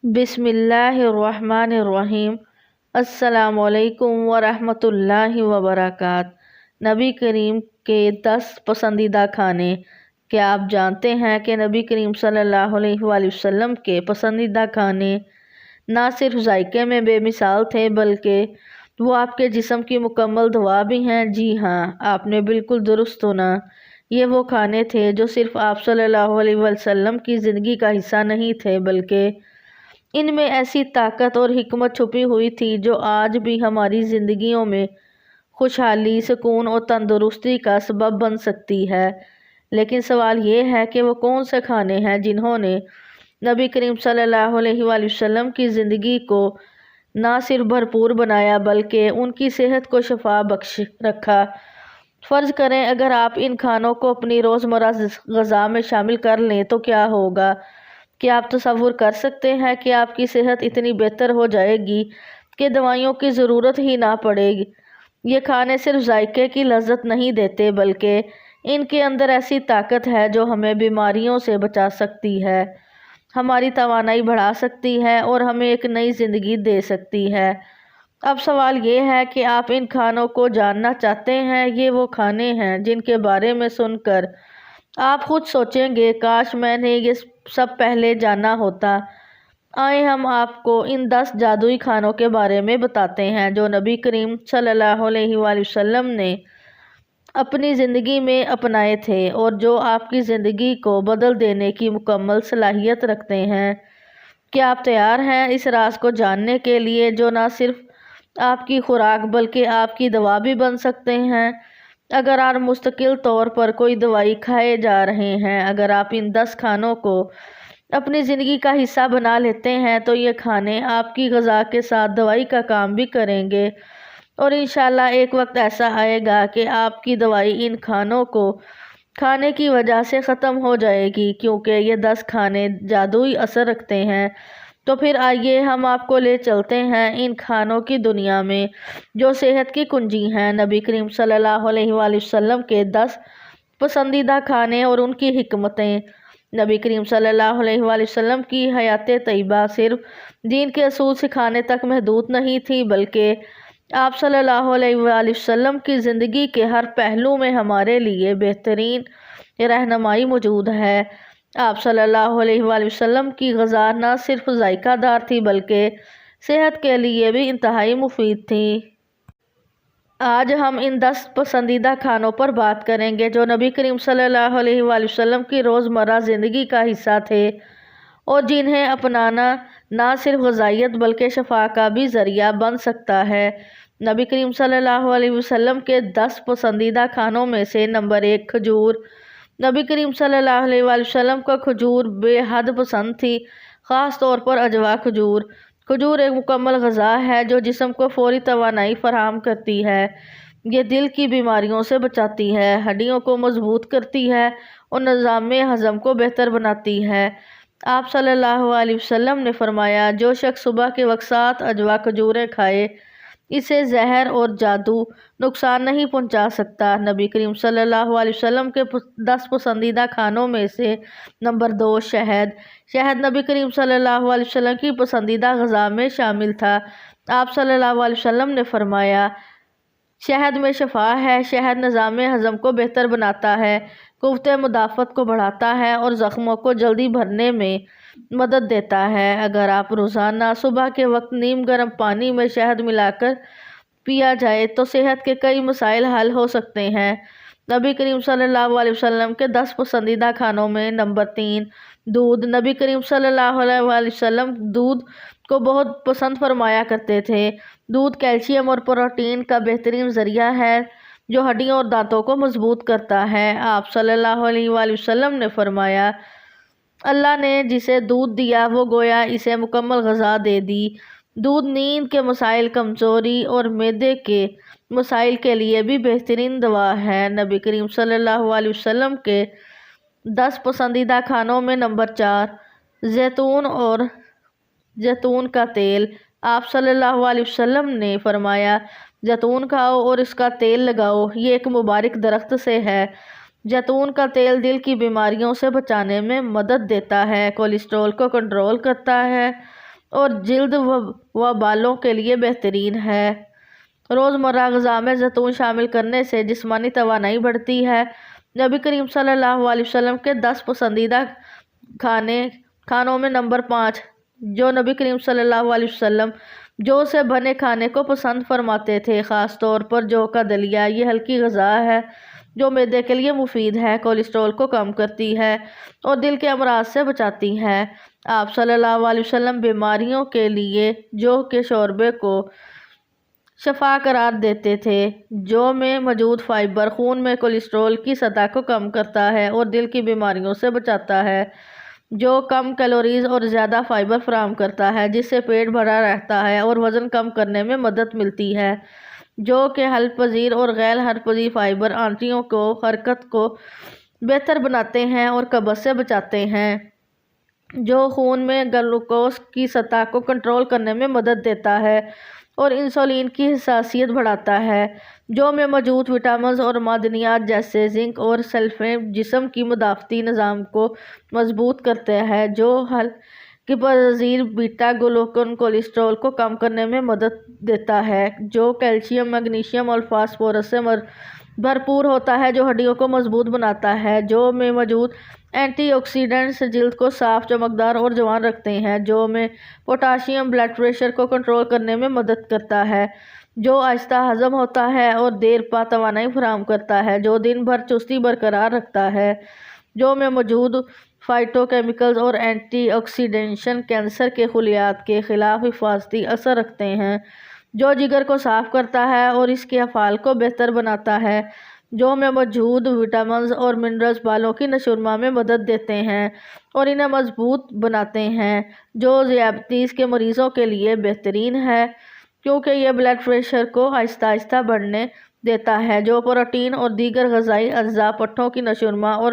بسم اللہ الرحمن الرحیم۔ السلام علیکم ورحمۃ اللہ وبرکاتہ۔ نبی کریم کے 10 پسندیدہ کھانے۔ کیا آپ جانتے ہیں کہ نبی کریم صلی اللہ علیہ وآلہ وسلم کے پسندیدہ کھانے نہ صرف ذائقے میں بے مثال تھے بلکہ وہ آپ کے جسم کی مکمل دوا بھی ہیں؟ جی ہاں، آپ نے بالکل درست سنا۔ یہ وہ کھانے تھے جو صرف آپ صلی اللہ علیہ وسلم کی زندگی کا حصہ نہیں تھے بلکہ ان میں ایسی طاقت اور حکمت چھپی ہوئی تھی جو آج بھی ہماری زندگیوں میں خوشحالی، سکون اور تندرستی کا سبب بن سکتی ہے۔ لیکن سوال یہ ہے کہ وہ کون سے کھانے ہیں جنہوں نے نبی کریم صلی اللہ علیہ وآلہ وسلم کی زندگی کو نہ صرف بھرپور بنایا بلکہ ان کی صحت کو شفا بخش رکھا۔ فرض کریں اگر آپ ان کھانوں کو اپنی روزمرہ غذا میں شامل کر لیں تو کیا ہوگا؟ کیا آپ تصور کر سکتے ہیں کہ آپ کی صحت اتنی بہتر ہو جائے گی کہ دوائیوں کی ضرورت ہی نہ پڑے گی؟ یہ کھانے صرف ذائقے کی لذت نہیں دیتے بلکہ ان کے اندر ایسی طاقت ہے جو ہمیں بیماریوں سے بچا سکتی ہے، ہماری توانائی بڑھا سکتی ہے اور ہمیں ایک نئی زندگی دے سکتی ہے۔ اب سوال یہ ہے کہ آپ ان کھانوں کو جاننا چاہتے ہیں؟ یہ وہ کھانے ہیں جن کے بارے میں سن کر آپ خود سوچیں گے، کاش میں نے یہ سب پہلے جانا ہوتا۔ آئیں ہم آپ کو ان 10 جادوئی کھانوں کے بارے میں بتاتے ہیں جو نبی کریم صلی اللہ علیہ وآلہ وسلم نے اپنی زندگی میں اپنائے تھے اور جو آپ کی زندگی کو بدل دینے کی مکمل صلاحیت رکھتے ہیں۔ کیا آپ تیار ہیں اس راز کو جاننے کے لیے جو نہ صرف آپ کی خوراک بلکہ آپ کی دوا بھی بن سکتے ہیں؟ اگر آپ مستقل طور پر کوئی دوائی کھائے جا رہے ہیں، اگر آپ ان 10 کھانوں کو اپنی زندگی کا حصہ بنا لیتے ہیں تو یہ کھانے آپ کی غذا کے ساتھ دوائی کا کام بھی کریں گے، اور انشاءاللہ ایک وقت ایسا آئے گا کہ آپ کی دوائی ان کھانوں کو کھانے کی وجہ سے ختم ہو جائے گی، کیونکہ یہ 10 کھانے جادوئی اثر رکھتے ہیں۔ تو پھر آئیے ہم آپ کو لے چلتے ہیں ان کھانوں کی دنیا میں جو صحت کی کنجی ہیں۔ نبی کریم صلی اللہ علیہ وآلہ وسلم کے 10 پسندیدہ کھانے اور ان کی حکمتیں۔ نبی کریم صلی اللہ علیہ وآلہ وسلم کی حیات طیبہ صرف دین کے اصول سکھانے تک محدود نہیں تھی بلکہ آپ صلی اللہ علیہ وآلہ وسلم کی زندگی کے ہر پہلو میں ہمارے لیے بہترین رہنمائی موجود ہے۔ آپ صلی اللہ علیہ وآلہ وسلم کی غذا نہ صرف ذائقہ دار تھی بلکہ صحت کے لیے بھی انتہائی مفید تھی۔ آج ہم ان 10 پسندیدہ کھانوں پر بات کریں گے جو نبی کریم صلی اللہ علیہ وآلہ وسلم کی روزمرہ زندگی کا حصہ تھے اور جنہیں اپنانا نہ صرف غذائیت بلکہ شفا کا بھی ذریعہ بن سکتا ہے۔ نبی کریم صلی اللہ علیہ وسلم کے 10 پسندیدہ کھانوں میں سے نمبر 1 کھجور۔ نبی کریم صلی اللہ علیہ وآلہ وسلم کو کھجور بے حد پسند تھی، خاص طور پر اجوا کھجور۔ کھجور ایک مکمل غذا ہے جو جسم کو فوری توانائی فراہم کرتی ہے۔ یہ دل کی بیماریوں سے بچاتی ہے، ہڈیوں کو مضبوط کرتی ہے اور نظام ہضم کو بہتر بناتی ہے۔ آپ صلی اللہ علیہ وسلم نے فرمایا، جو شخص صبح کے وقت 7 اجوا کھجوریں کھائے اسے زہر اور جادو نقصان نہیں پہنچا سکتا۔ نبی کریم صلی اللہ علیہ وسلم کے 10 پسندیدہ کھانوں میں سے نمبر 2 شہد۔ شہد نبی کریم صلی اللہ علیہ وسلم کی پسندیدہ غذا میں شامل تھا۔ آپ صلی اللہ علیہ وسلم نے فرمایا، شہد میں شفا ہے۔ شہد نظام ہضم کو بہتر بناتا ہے، قوت مدافعت کو بڑھاتا ہے اور زخموں کو جلدی بھرنے میں مدد دیتا ہے۔ اگر آپ روزانہ صبح کے وقت نیم گرم پانی میں شہد ملا کر پیا جائے تو صحت کے کئی مسائل حل ہو سکتے ہیں۔ نبی کریم صلی اللہ علیہ وسلم کے 10 پسندیدہ کھانوں میں نمبر 3 دودھ۔ نبی کریم صلی اللہ علیہ وآلہ وسلم دودھ کو بہت پسند فرمایا کرتے تھے۔ دودھ کیلشیم اور پروٹین کا بہترین ذریعہ ہے جو ہڈیوں اور دانتوں کو مضبوط کرتا ہے۔ آپ صلی اللہ علیہ وآلہ وسلم نے فرمایا، اللہ نے جسے دودھ دیا وہ گویا اسے مکمل غذا دے دی۔ دودھ نیند کے مسائل، کمزوری اور معدے کے مسائل کے لیے بھی بہترین دوا ہے۔ نبی کریم صلی اللہ علیہ وسلم کے 10 پسندیدہ کھانوں میں نمبر 4 زیتون اور زیتون کا تیل۔ آپ صلی اللہ علیہ وسلم نے فرمایا، زیتون کھاؤ اور اس کا تیل لگاؤ، یہ ایک مبارک درخت سے ہے۔ زیتون کا تیل دل کی بیماریوں سے بچانے میں مدد دیتا ہے، کولیسٹرول کو کنٹرول کرتا ہے اور جلد و بالوں کے لیے بہترین ہے۔ روزمرہ غذا میں زیتون شامل کرنے سے جسمانی توانائی بڑھتی ہے۔ نبی کریم صلی اللہ علیہ وسلم کے 10 پسندیدہ کھانوں میں نمبر 5، جو نبی کریم صلی اللہ علیہ وسلم جو سے بنے کھانے کو پسند فرماتے تھے، خاص طور پر جو کا دلیہ۔ یہ ہلکی غذا ہے جو معدے کے لیے مفید ہے، کولیسٹرول کو کم کرتی ہے اور دل کے امراض سے بچاتی ہے۔ آپ صلی اللہ علیہ وسلم بیماریوں کے لیے جو کے شوربے کو شفا قرار دیتے تھے۔ جو میں موجود فائبر خون میں کولیسٹرول کی سطح کو کم کرتا ہے اور دل کی بیماریوں سے بچاتا ہے۔ جو کم کیلوریز اور زیادہ فائبر فراہم کرتا ہے، جس سے پیٹ بھرا رہتا ہے اور وزن کم کرنے میں مدد ملتی ہے۔ جو کہ حل پذیر اور غیر حل پذیر فائبر آنتوں کو حرکت کو بہتر بناتے ہیں اور قبض سے بچاتے ہیں۔ جو خون میں گلوکوز کی سطح کو کنٹرول کرنے میں مدد دیتا ہے اور انسولین کی حساسیت بڑھاتا ہے۔ جو میں موجود وٹامنز اور معدنیات جیسے زنک اور سلفیٹ جسم کی مدافعتی نظام کو مضبوط کرتے ہیں۔ جو حل کی پذیر بیٹا گلوکن کولیسٹرول کو کم کرنے میں مدد دیتا ہے۔ جو کیلشیم، میگنیشیم اور فاسفورس سے بھرپور ہوتا ہے، جو ہڈیوں کو مضبوط بناتا ہے۔ جو میں موجود اینٹی آکسیڈنٹس جلد کو صاف، چمکدار اور جوان رکھتے ہیں۔ جو میں پوٹاشیم بلڈ پریشر کو کنٹرول کرنے میں مدد کرتا ہے۔ جو آہستہ ہضم ہوتا ہے اور دیر پا توانائی فراہم کرتا ہے۔ جو دن بھر چستی برقرار رکھتا ہے۔ جو میں موجود فائٹو کیمیکلز اور اینٹی آکسیڈنٹس کینسر کے خلیات کے خلاف حفاظتی اثر رکھتے ہیں۔ جو جگر کو صاف کرتا ہے اور اس کے افعال کو بہتر بناتا ہے۔ جو میں موجود وٹامنز اور منرلز بالوں کی نشو و نما میں مدد دیتے ہیں اور انہیں مضبوط بناتے ہیں۔ جو ذیابیطس کے مریضوں کے لیے بہترین ہے، کیونکہ یہ بلڈ پریشر کو آہستہ آہستہ بڑھنے دیتا ہے۔ جو پروٹین اور دیگر غذائی اجزاء پٹھوں کی نشو و نما اور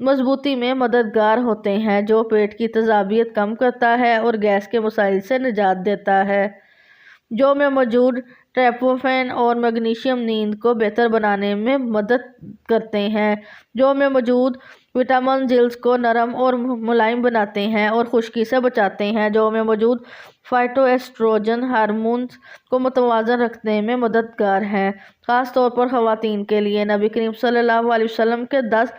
مضبوطی میں مددگار ہوتے ہیں۔ جو پیٹ کی تیزابیت کم کرتا ہے اور گیس کے مسائل سے نجات دیتا ہے۔ جو میں موجود ٹریپٹوفین اور میگنیشیم نیند کو بہتر بنانے میں مدد کرتے ہیں۔ جو میں موجود وٹامن جلد کو نرم اور ملائم بناتے ہیں اور خشکی سے بچاتے ہیں۔ جو میں موجود فائٹو ایسٹروجن ہارمونز کو متوازن رکھنے میں مددگار ہیں، خاص طور پر خواتین کے لیے۔ نبی کریم صلی اللہ علیہ وسلم کے 10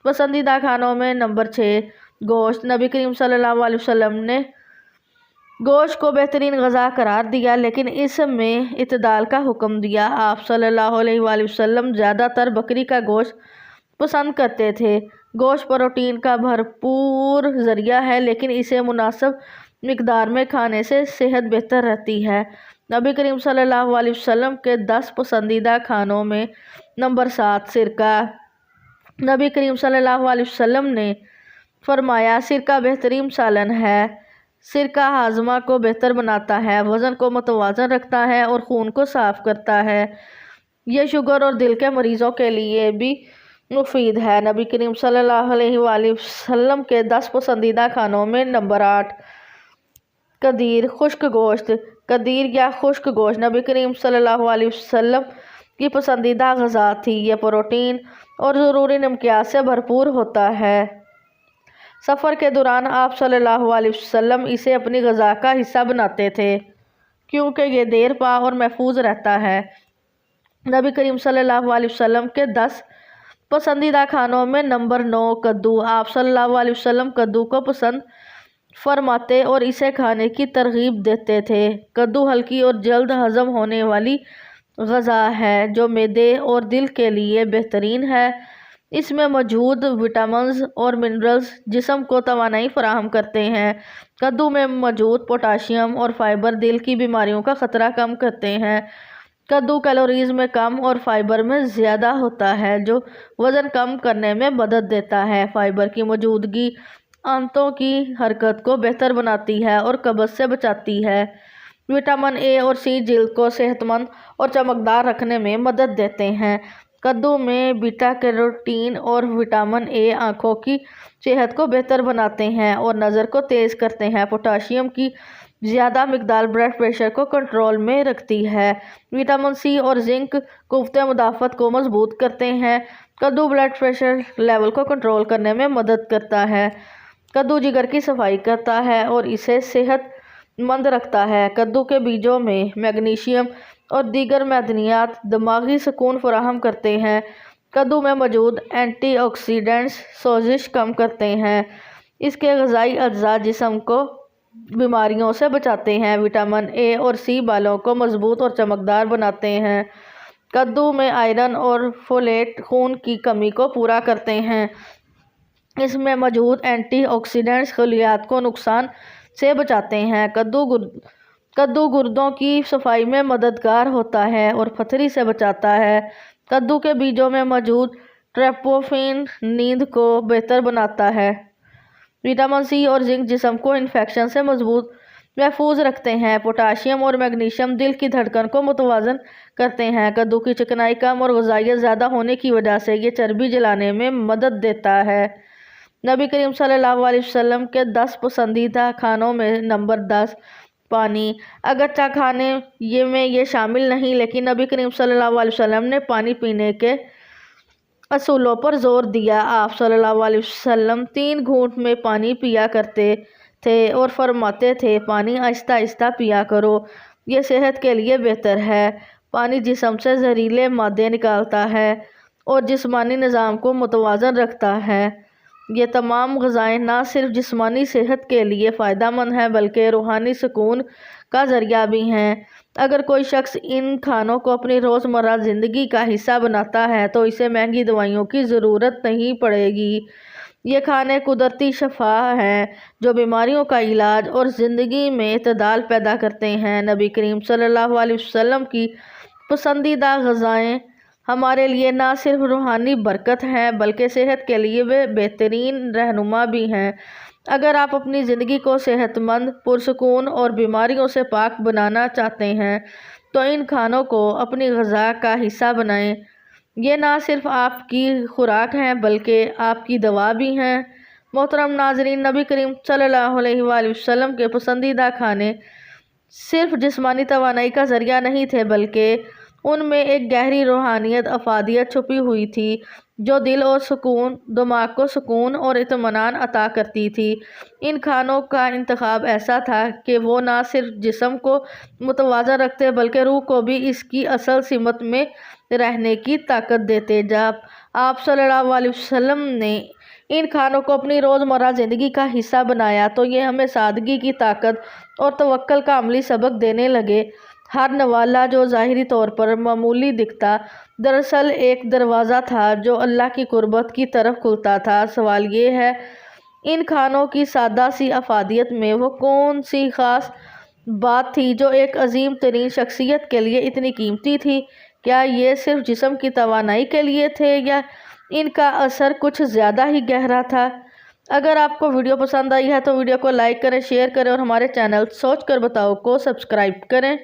پسندیدہ کھانوں میں نمبر 6، گوشت۔ نبی کریم صلی اللہ علیہ وسلم نے گوشت کو بہترین غذا قرار دیا، لیکن اس میں اعتدال کا حکم دیا۔ آپ صلی اللہ علیہ وسلم زیادہ تر بکری کا گوشت پسند کرتے تھے۔ گوشت پروٹین کا بھرپور ذریعہ ہے، لیکن اسے مناسب مقدار میں کھانے سے صحت بہتر رہتی ہے۔ نبی کریم صلی اللہ علیہ وسلم کے 10 پسندیدہ کھانوں میں نمبر 7، سرکہ۔ نبی کریم صلی اللہ علیہ وسلم نے فرمایا، سرکہ بہترین سالن ہے۔ سرکہ ہاضمہ کو بہتر بناتا ہے، وزن کو متوازن رکھتا ہے اور خون کو صاف کرتا ہے۔ یہ شوگر اور دل کے مریضوں کے لیے بھی مفید ہے۔ نبی کریم صلی اللہ علیہ وسلم کے 10 پسندیدہ کھانوں میں نمبر 8، قدیر، خشک گوشت۔ قدیر یا خشک گوشت نبی کریم صلی اللہ علیہ وسلم کی پسندیدہ غذا تھی۔ یہ پروٹین اور ضروری نمکیات سے بھرپور ہوتا ہے۔ سفر کے دوران آپ صلی اللہ علیہ وسلم اسے اپنی غذا کا حصہ بناتے تھے، کیونکہ یہ دیر پا اور محفوظ رہتا ہے۔ نبی کریم صلی اللہ علیہ وسلم کے 10 پسندیدہ کھانوں میں نمبر 9، کدو۔ آپ صلی اللہ علیہ وسلم کدو کو پسند فرماتے اور اسے کھانے کی ترغیب دیتے تھے۔ کدو ہلکی اور جلد ہضم ہونے والی غذا ہے جو معدے اور دل کے لیے بہترین ہے۔ اس میں موجود وٹامنز اور منرلز جسم کو توانائی فراہم کرتے ہیں۔ کدو میں موجود پوٹاشیم اور فائبر دل کی بیماریوں کا خطرہ کم کرتے ہیں۔ کدو کیلوریز میں کم اور فائبر میں زیادہ ہوتا ہے، جو وزن کم کرنے میں مدد دیتا ہے۔ فائبر کی موجودگی آنتوں کی حرکت کو بہتر بناتی ہے اور قبض سے بچاتی ہے۔ وٹامن اے اور سی جلد کو صحت مند اور چمکدار رکھنے میں مدد دیتے ہیں۔ کدو میں بیٹا کیروٹین اور وٹامن اے آنکھوں کی صحت کو بہتر بناتے ہیں اور نظر کو تیز کرتے ہیں۔ پوٹاشیم کی زیادہ مقدار بلڈ پریشر کو کنٹرول میں رکھتی ہے۔ وٹامن سی اور زنک قوت مدافعت کو مضبوط کرتے ہیں۔ کدو بلڈ پریشر لیول کو کنٹرول کرنے میں مدد کرتا ہے۔ کدو جگر کی صفائی کرتا ہے اور اسے صحت مند رکھتا ہے۔ کدو کے بیجوں میں میگنیشیم اور دیگر معدنیات دماغی سکون فراہم کرتے ہیں۔ کدو میں موجود اینٹی آکسیڈنٹس سوزش کم کرتے ہیں۔ اس کے غذائی اجزاء جسم کو بیماریوں سے بچاتے ہیں۔ وٹامن اے اور سی بالوں کو مضبوط اور چمکدار بناتے ہیں۔ کدو میں آئرن اور فولیٹ خون کی کمی کو پورا کرتے ہیں۔ اس میں موجود اینٹی آکسیڈنٹس خلیات کو نقصان سے بچاتے ہیں۔ کدو گردوں کی صفائی میں مددگار ہوتا ہے اور پتھری سے بچاتا ہے۔ کدو کے بیجوں میں موجود ٹریپٹوفین نیند کو بہتر بناتا ہے۔ وٹامن سی اور زنک جسم کو انفیکشن سے محفوظ رکھتے ہیں۔ پوٹاشیم اور میگنیشیم دل کی دھڑکن کو متوازن کرتے ہیں۔ کدو کی چکنائی کم اور غذائیت زیادہ ہونے کی وجہ سے یہ چربی جلانے میں مدد دیتا ہے۔ نبی کریم صلی اللہ علیہ وسلم کے 10 پسندیدہ کھانوں میں نمبر 10 پانی۔ اگرچہ کھانے میں یہ شامل نہیں، لیکن نبی کریم صلی اللہ علیہ وسلم نے پانی پینے کے اصولوں پر زور دیا۔ آپ صلی اللہ علیہ وسلم 3 گھونٹ میں پانی پیا کرتے تھے اور فرماتے تھے، پانی آہستہ آہستہ پیا کرو، یہ صحت کے لیے بہتر ہے۔ پانی جسم سے زہریلے مادے نکالتا ہے اور جسمانی نظام کو متوازن رکھتا ہے۔ یہ تمام غذائیں نہ صرف جسمانی صحت کے لیے فائدہ مند ہیں بلکہ روحانی سکون کا ذریعہ بھی ہیں۔ اگر کوئی شخص ان کھانوں کو اپنی روزمرہ زندگی کا حصہ بناتا ہے تو اسے مہنگی دوائیوں کی ضرورت نہیں پڑے گی۔ یہ کھانے قدرتی شفا ہیں جو بیماریوں کا علاج اور زندگی میں اعتدال پیدا کرتے ہیں۔ نبی کریم صلی اللہ علیہ وسلم کی پسندیدہ غذائیں ہمارے لیے نہ صرف روحانی برکت ہیں بلکہ صحت کے لیے بہترین رہنما بھی ہیں۔ اگر آپ اپنی زندگی کو صحت مند، پرسکون اور بیماریوں سے پاک بنانا چاہتے ہیں تو ان کھانوں کو اپنی غذا کا حصہ بنائیں۔ یہ نہ صرف آپ کی خوراک ہیں بلکہ آپ کی دوا بھی ہیں۔ محترم ناظرین، نبی کریم صلی اللہ علیہ وآلہ وسلم کے پسندیدہ کھانے صرف جسمانی توانائی کا ذریعہ نہیں تھے بلکہ ان میں ایک گہری روحانیت افادیت چھپی ہوئی تھی جو دل اور دماغ کو سکون اور اطمینان عطا کرتی تھی۔ ان کھانوں کا انتخاب ایسا تھا کہ وہ نہ صرف جسم کو متوازن رکھتے بلکہ روح کو بھی اس کی اصل سمت میں رہنے کی طاقت دیتے۔ جب آپ صلی اللہ علیہ وسلم نے ان کھانوں کو اپنی روزمرہ زندگی کا حصہ بنایا تو یہ ہمیں سادگی کی طاقت اور توکل کا عملی سبق دینے لگے۔ ہر نوالہ جو ظاہری طور پر معمولی دکھتا دراصل ایک دروازہ تھا جو اللہ کی قربت کی طرف کھلتا تھا۔ سوال یہ ہے، ان کھانوں کی سادہ سی افادیت میں وہ کون سی خاص بات تھی جو ایک عظیم ترین شخصیت کے لیے اتنی قیمتی تھی؟ کیا یہ صرف جسم کی توانائی کے لیے تھے یا ان کا اثر کچھ زیادہ ہی گہرا تھا؟ اگر آپ کو ویڈیو پسند آئی ہے تو ویڈیو کو لائک کریں، شیئر کریں اور ہمارے چینل سوچ کر بتاؤ کو سبسکرائب کریں۔